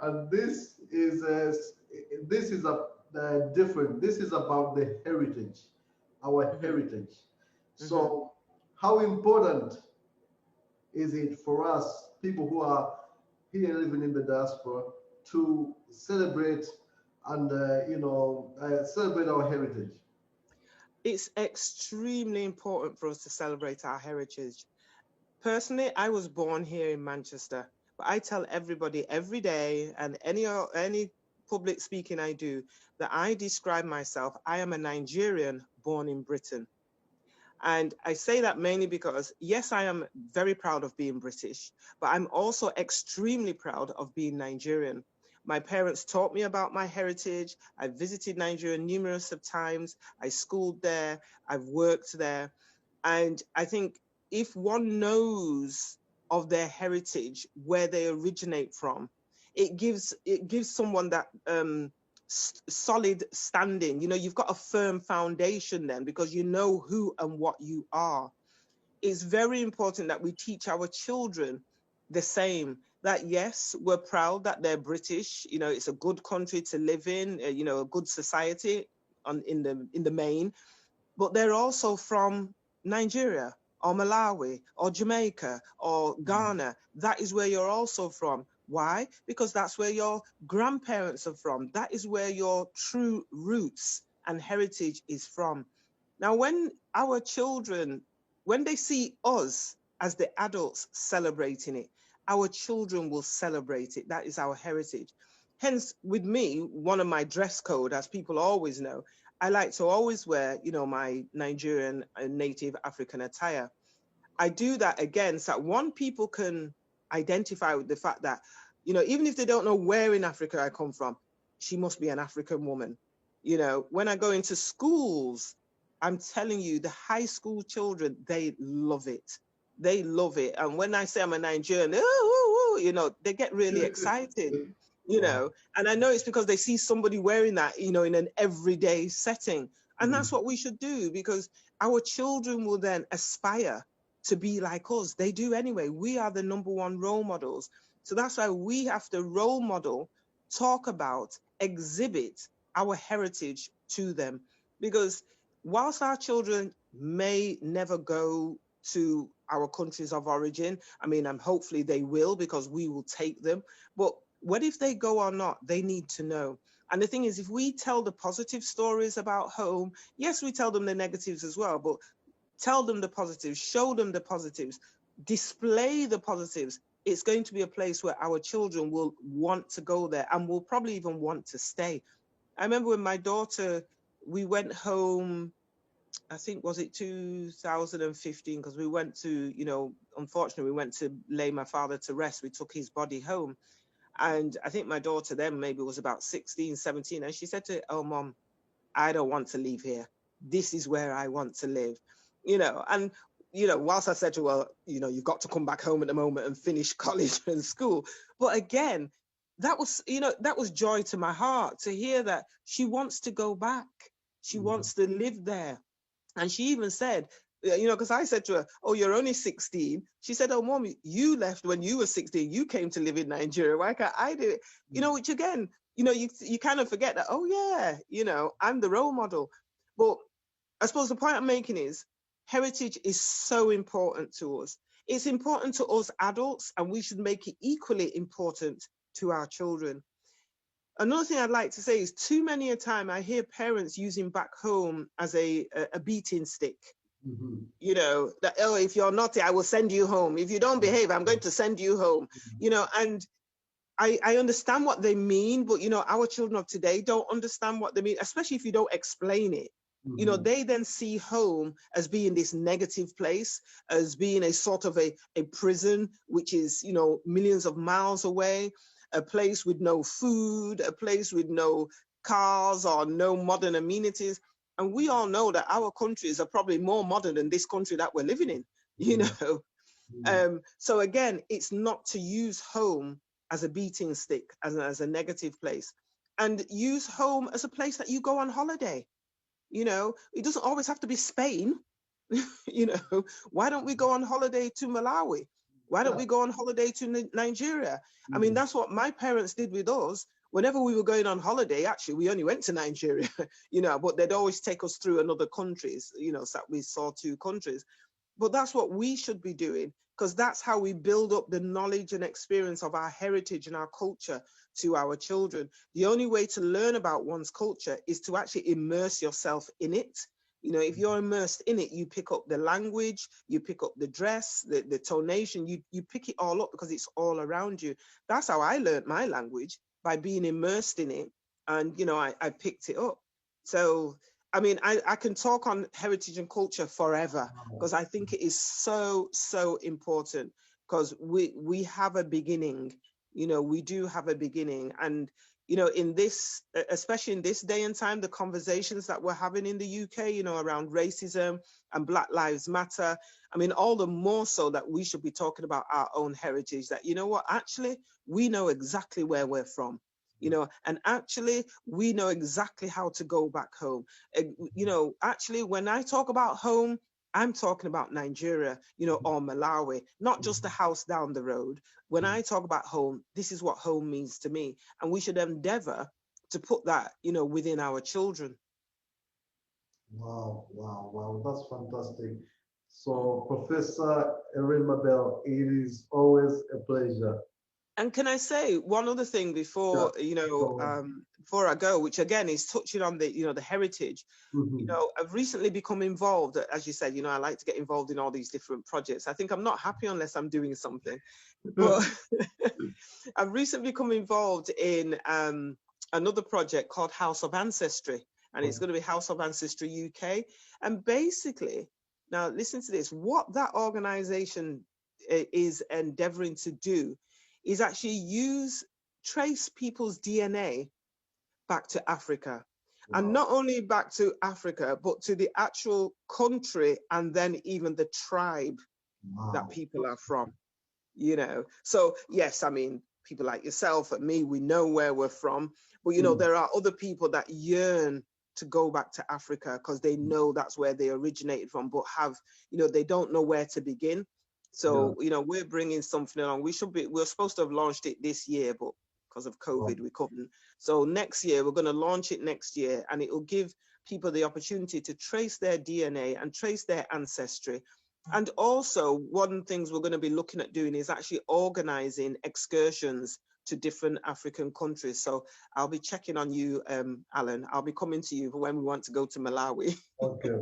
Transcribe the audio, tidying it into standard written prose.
And this is different. This is about the heritage, our Hmm. heritage. Hmm. So, how important is it for us, people who are here living in the diaspora, to celebrate and celebrate our heritage? It's extremely important for us to celebrate our heritage. Personally, I was born here in Manchester, but I tell everybody every day and any public speaking I do that I describe myself, I am a Nigerian born in Britain. And I say that mainly because, yes, I am very proud of being British, but I'm also extremely proud of being Nigerian. My parents taught me about my heritage. I visited Nigeria numerous of times. I schooled there. I've worked there. And I think if one knows of their heritage, where they originate from, it gives someone that solid standing. You know, you've got a firm foundation then because you know who and what you are. It's very important that we teach our children the same, that yes, we're proud that they're British. You know, it's a good country to live in, a good society in the main, but they're also from Nigeria or Malawi or Jamaica or Ghana. That is where you're also from. Why? Because that's where your grandparents are from. That is where your true roots and heritage is from. Now, when our children, when they see us as the adults celebrating it, our children will celebrate it. That is our heritage. Hence, with me, one of my dress code, as people always know, I like to always wear, my Nigerian native African attire. I do that again so that one, people can identify with the fact that, even if they don't know where in Africa I come from, she must be an African woman. When I go into schools, I'm telling you, the high school children, they love it. They love it. And when I say I'm a Nigerian, they get really excited, Wow. and I know it's because they see somebody wearing that, in an everyday setting. And that's what we should do, because our children will then aspire to be like us. They do anyway. We are the number one role models. So that's why we have to role model, talk about, exhibit our heritage to them. Because whilst our children may never go to our countries of origin, I mean, hopefully they will, because we will take them. But what if they go or not? They need to know. And the thing is, if we tell the positive stories about home, yes, we tell them the negatives as well, but tell them the positives, show them the positives, display the positives. It's going to be a place where our children will want to go there and will probably even want to stay. I remember when my daughter, we went home, I think, was it 2015? Because we went to, unfortunately, we went to lay my father to rest. We took his body home. And I think my daughter then maybe was about 16, 17. And she said to, oh, Mom, I don't want to leave here. This is where I want to live, and, whilst I said to her, you've got to come back home at the moment and finish college and school. But again, that was joy to my heart to hear that she wants to go back. She wants to live there. And she even said, because I said to her, oh, you're only 16. She said, oh, Mom, you left when you were 16. You came to live in Nigeria. Why can't I do it? Which again, you kind of forget that, oh, yeah, I'm the role model. But I suppose the point I'm making is heritage is so important to us. It's important to us adults, and we should make it equally important to our children. Another thing I'd like to say is, too many a time I hear parents using back home as a beating stick. That, oh, if you're naughty, I will send you home. If you don't behave, I'm going to send you home. And I understand what they mean, but our children of today don't understand what they mean, especially if you don't explain it. They then see home as being this negative place, as being a sort of a prison, which is, millions of miles away, a place with no food, a place with no cars or no modern amenities. And we all know that our countries are probably more modern than this country that we're living in, you Yeah. know. So again, it's not to use home as a beating stick, as a negative place, and use home as a place that you go on holiday. It doesn't always have to be Spain. you know, why don't we go on holiday to Malawi? Why don't we go on holiday to Nigeria? I mean, that's what my parents did with us. Whenever we were going on holiday, actually, we only went to Nigeria, you know, but they'd always take us through another countries, you know, so we saw 2 countries. But that's what we should be doing, because that's how we build up the knowledge and experience of our heritage and our culture to our children. The only way to learn about one's culture is to actually immerse yourself in it. You know, if you're immersed in it, you pick up the language, you pick up the dress, the tonation, you pick it all up because it's all around you. That's how I learned my language, by being immersed in it. And, you know, I picked it up. So, I mean, I can talk on heritage and culture forever, because I think it is so, so important, because we have a beginning, you know, we do have a beginning. And, you know, in this, especially in this day and time, the conversations that we're having in the UK, you know, around racism and Black Lives Matter, I mean, all the more so that we should be talking about our own heritage, that, you know what, actually, we know exactly where we're from. You know, and actually, we know exactly how to go back home. You know, actually, when I talk about home, I'm talking about Nigeria, you know, or Malawi, not just the house down the road. When I talk about home, this is what home means to me. And we should endeavor to put that, you know, within our children. Wow, wow, wow, that's fantastic. So, Professor ERINMA Bell, it is always a pleasure. And can I say one other thing before, you know, before I go, which again is touching on the, you know, the heritage. You know, I've recently become involved, as you said, you know, I like to get involved in all these different projects. I think I'm not happy unless I'm doing something. But I've recently become involved in another project called House of Ancestry, and it's going to be House of Ancestry UK. And basically, now listen to this, what that organization is endeavoring to do is actually trace people's DNA back to Africa. Wow. And not only back to Africa, but to the actual country and then even the tribe that people are from, you know. So yes, I mean, people like yourself and me, we know where we're from, but you know, there are other people that yearn to go back to Africa because they know that's where they originated from, but you know, they don't know where to begin. So, you know, we're bringing something along. We're supposed to have launched it this year, but because of COVID, we couldn't. So next year, we're going to launch it next year, and it will give people the opportunity to trace their DNA and trace their ancestry. And also, one of the things we're going to be looking at doing is actually organizing excursions to different African countries. So I'll be checking on you, Alan. I'll be coming to you when we want to go to Malawi. Okay.